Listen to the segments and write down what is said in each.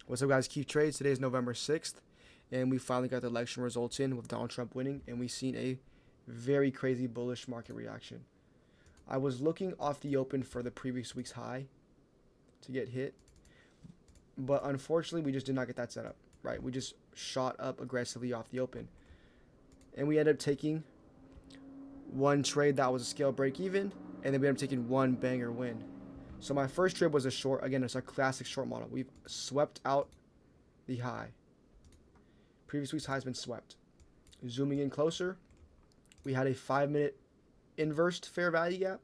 What's up, guys? Keep Trades. Today is November 6th, and we finally got the election results in with Donald Trump winning, and we've seen a very crazy bullish market reaction. I was looking off the open for the previous week's high to get hit, but unfortunately, we just did not get that set up, right? We just shot up aggressively off the open, and we ended up taking one trade that was a scale break even, and then we ended up taking one banger win. So my first trade was a short. Again, it's a classic short model. We've swept out the high. Previous week's high has been swept. Zooming in closer, we had a 5-minute inversed fair value gap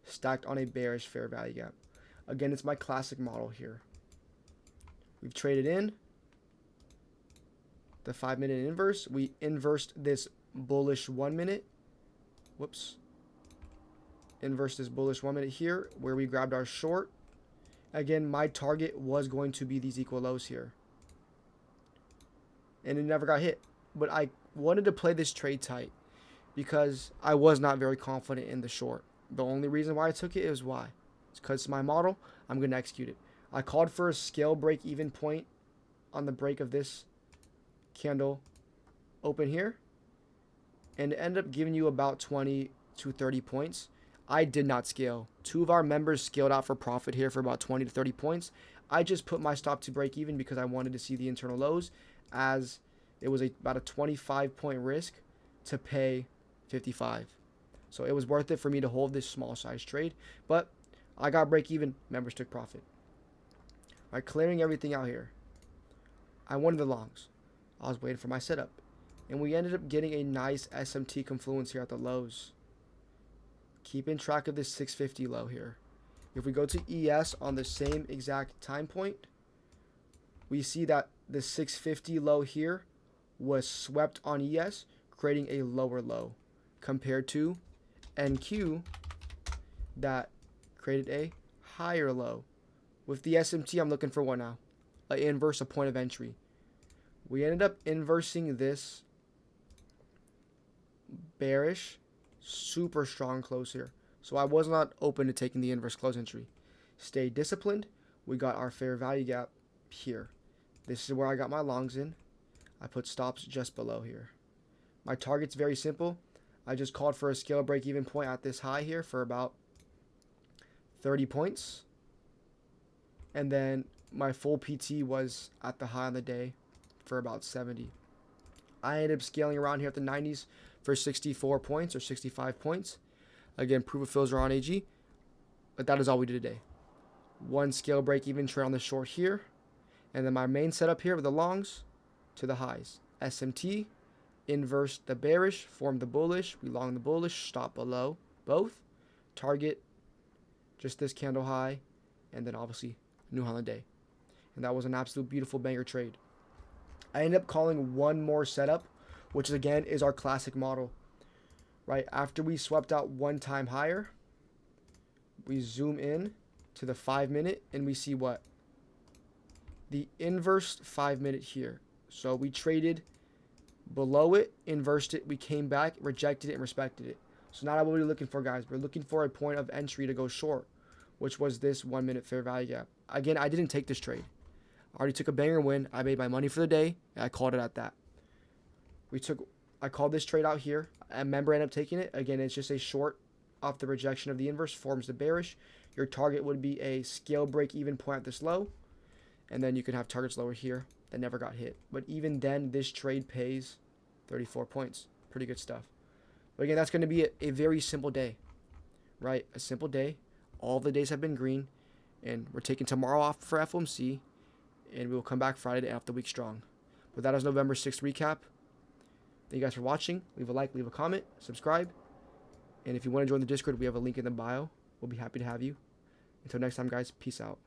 stacked on a bearish fair value gap. Again, it's my classic model here. We've traded in the 5-minute inverse. We inversed this bullish 1 minute. Inverse this bullish 1 minute here where we grabbed our short. Again, my target was going to be these equal lows here, and it never got hit. But I wanted to play this trade tight because I was not very confident in the short. The only reason why I took it is why. It's because it's my model. I'm going to execute it. I called for a scale break even point on the break of this candle open here, and it ended up giving you about 20 to 30 points. I did not scale. Two of our members scaled out for profit here for about 20 to 30 points. I just put my stop to break even because I wanted to see the internal lows, as it was about a 25-point risk to pay 55. So it was worth it for me to hold this small size trade. But I got break even. Members took profit. All right, clearing everything out here. I wanted the longs. I was waiting for my setup. And we ended up getting a nice SMT confluence here at the lows. Keeping track of this 650 low here. If we go to ES on the same exact time point, we see that the 650 low here was swept on ES, creating a lower low compared to NQ that created a higher low. With the SMT, I'm looking for what now? An inverse, a point of entry. We ended up inversing this bearish, super strong close here. So I was not open to taking the inverse close entry. Stay disciplined. We got our fair value gap here. This is where I got my longs in. I put stops just below here. My target's very simple. I just called for a scale break even point at this high here for about 30 points. And then my full PT was at the high on the day for about 70. I ended up scaling around here at the 90s for 64 points or 65 points. Again, proof of fills are on AG. But that is all we did today. One scale break even trade on the short here. And then my main setup here with the longs to the highs. SMT, inverse the bearish, form the bullish. We long the bullish, stop below both. Target, just this candle high. And then obviously, new high on the day. And that was an absolute beautiful banger trade. I ended up calling one more setup, which again is our classic model. Right after we swept out one time higher, we zoom in to the 5-minute and we see what? The inverse 5-minute here. So we traded below it, inversed it, we came back, rejected it, and respected it. So now what we're looking for, guys. We're looking for a point of entry to go short, which was this 1 minute fair value gap. Again, I didn't take this trade. I already took a banger win. I made my money for the day, and I called it at that. I called this trade out here. A member ended up taking it. Again, it's just a short off the rejection of the inverse, forms the bearish. Your target would be a scale break even point at this low, and then you can have targets lower here that never got hit. But even then, this trade pays 34 points. Pretty good stuff. But again, that's going to be a very simple day, right? A simple day. All the days have been green, and we're taking tomorrow off for FOMC, and we will come back Friday to end off the week strong. But that is November 6th recap. Thank you guys for watching. Leave a like, leave a comment, subscribe. And if you want to join the Discord, we have a link in the bio. We'll be happy to have you. Until next time, guys, peace out.